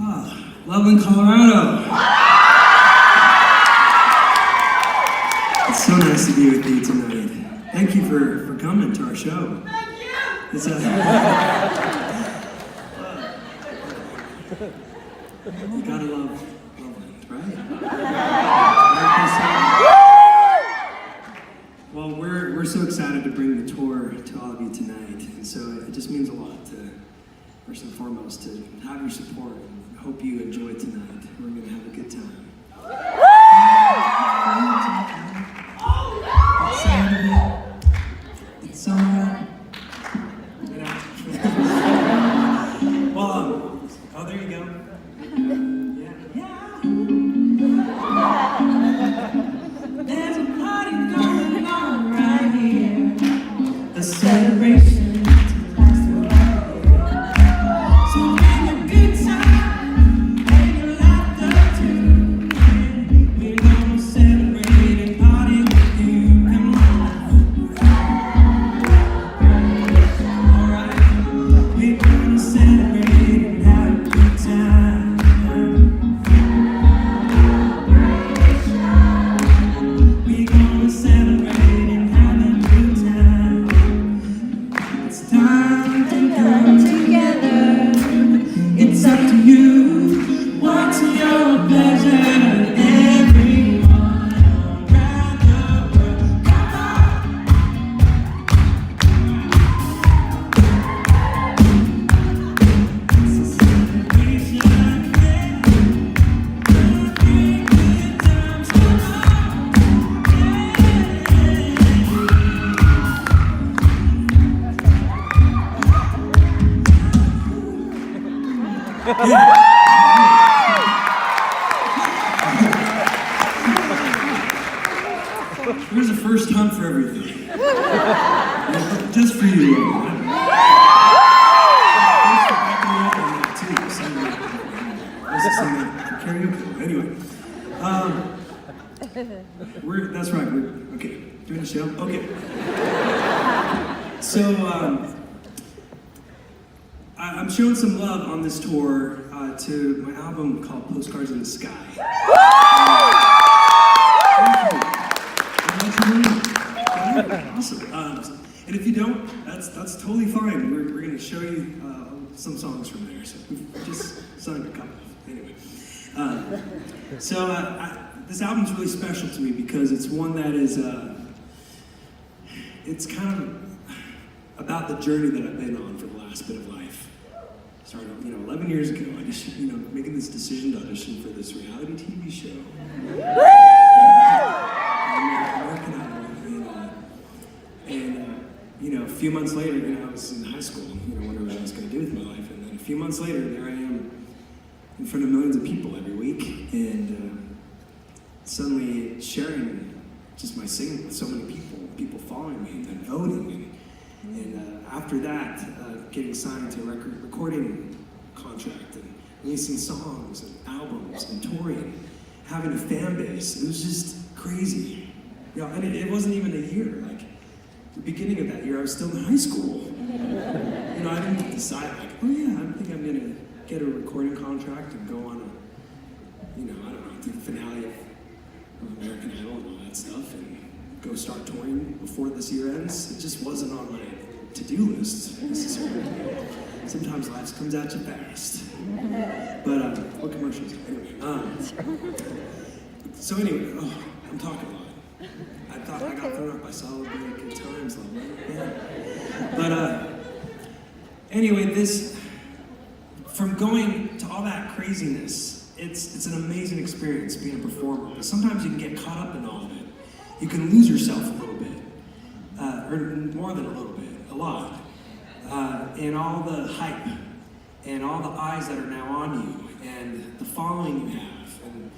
Loveland, Colorado. It's so nice to be with you tonight. Thank you for coming to our show. Thank you! It's you gotta love Loveland, right? Well, we're so excited to bring the tour to all of you tonight, and so it just means a lot to, first and foremost, to have your support. And hope you enjoy tonight. We're gonna have a good time. It's summer. Well, oh, there you go. Yeah. There's a party going on right here. A celebration. Here's a first time for everything. Just for you. Thanks for backing me up on that too. Karaoke. Anyway, that's right. We're okay. Doing the show. Okay. So I'm showing some love on this tour to my album called Postcards in the Sky. Awesome. And if you don't, that's totally fine. We're going to show you some songs from there. So we've just sung a couple. Anyway, this album's really special to me because it's one that is it's kind of about the journey that I've been on for the last bit of life. Started, 11 years ago. I just, making this decision to audition for this reality TV show. A few months later, I was in high school, wondering what I was going to do with my life. And then a few months later, there I am in front of millions of people every week, and suddenly sharing just my singing with so many people following me and then voting. And after that, getting signed to a recording contract and releasing songs and albums and touring, having a fan base. It was just crazy. And it wasn't even a year. The beginning of that year, I was still in high school. I didn't decide, I think I'm gonna get a recording contract and go on do the finale of American Idol and all that stuff and go start touring before this year ends. It just wasn't on my to-do list necessarily. Sometimes life comes at you fast. But, what commercials? Anyway, I'm talking a lot. I thought I got thrown up by celebrating good times, Loveland. Yeah. But anyway, from going to all that craziness, it's an amazing experience being a performer. But sometimes you can get caught up in all of it. You can lose yourself a little bit, or more than a little bit, a lot, in all the hype and all the eyes that are now on you and the following you have, and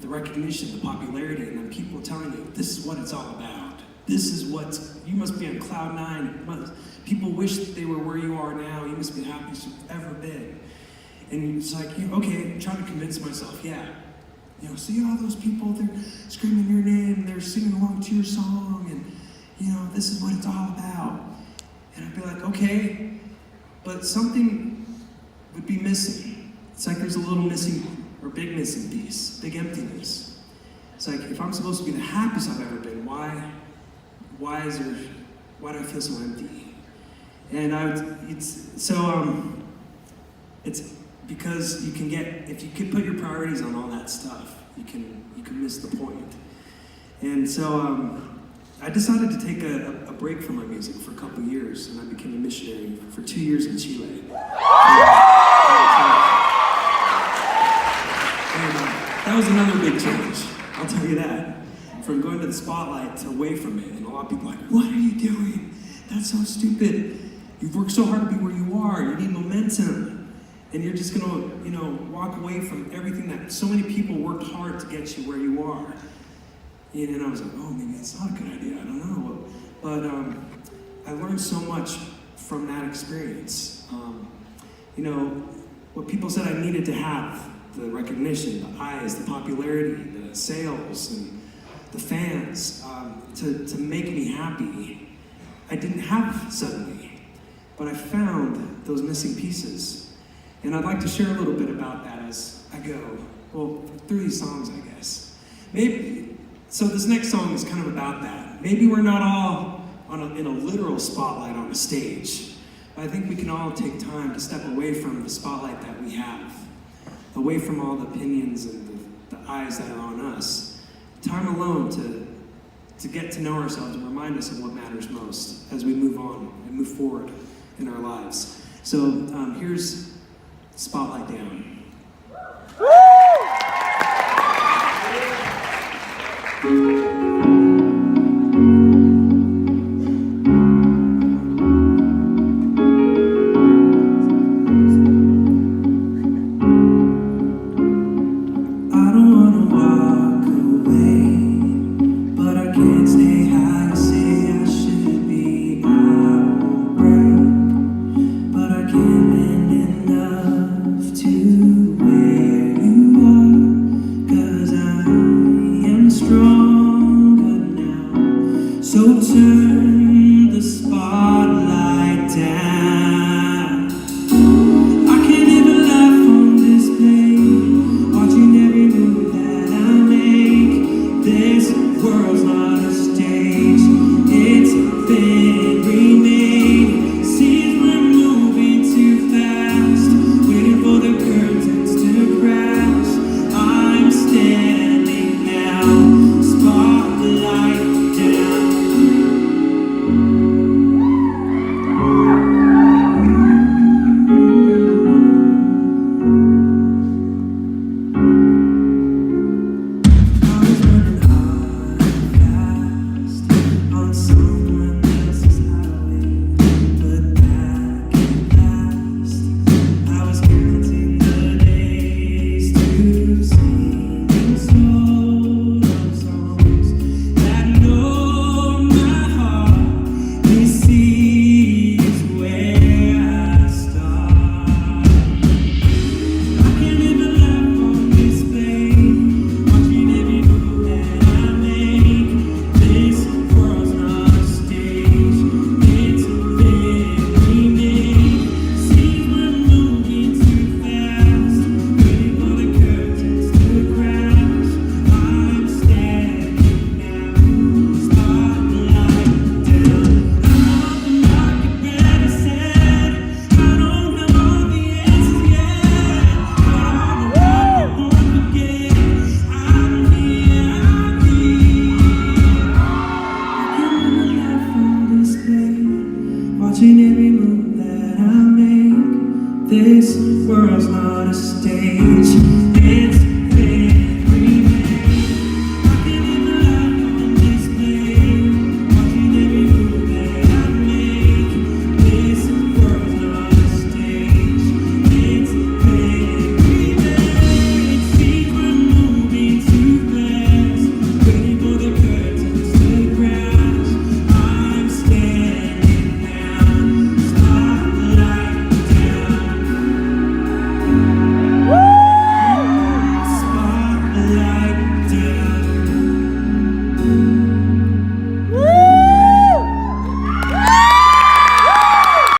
the recognition, the popularity, and then people telling you, this is what it's all about. This is what, you must be on cloud nine. People wish that they were where you are now. You must be the happiest you've ever been. And it's like, okay, I'm trying to convince myself, see all those people, they're screaming your name, they're singing along to your song, and, this is what it's all about. And I'd be like, okay, but something would be missing. it's like there's a little missing, or big missing piece, big emptiness. It's like, if I'm supposed to be the happiest I've ever been, why do I feel so empty? And it's because you can get, if you can put your priorities on all that stuff, you can miss the point. And so I decided to take a break from my music for a couple years, and I became a missionary for 2 years in Chile. That was another big change, I'll tell you that. From going to the spotlight to away from it, and a lot of people are like, what are you doing? That's so stupid. You've worked so hard to be where you are, you need momentum. And you're just gonna, walk away from everything that so many people worked hard to get you where you are. And I was like, oh, maybe it's not a good idea, I don't know. But I learned so much from that experience. What people said I needed to have, the recognition, the eyes, the popularity, the sales, and the fans, to make me happy, I didn't have suddenly. But I found those missing pieces. And I'd like to share a little bit about that as I go. Well, through these songs, I guess. So this next song is kind of about that. Maybe we're not all in a literal spotlight on a stage. But I think we can all take time to step away from the spotlight that we have. Away from all the opinions and the eyes that are on us. Time alone to get to know ourselves and remind us of what matters most as we move on and move forward in our lives. So here's Spotlight Down. Watching every move that I make. This world's not a stage.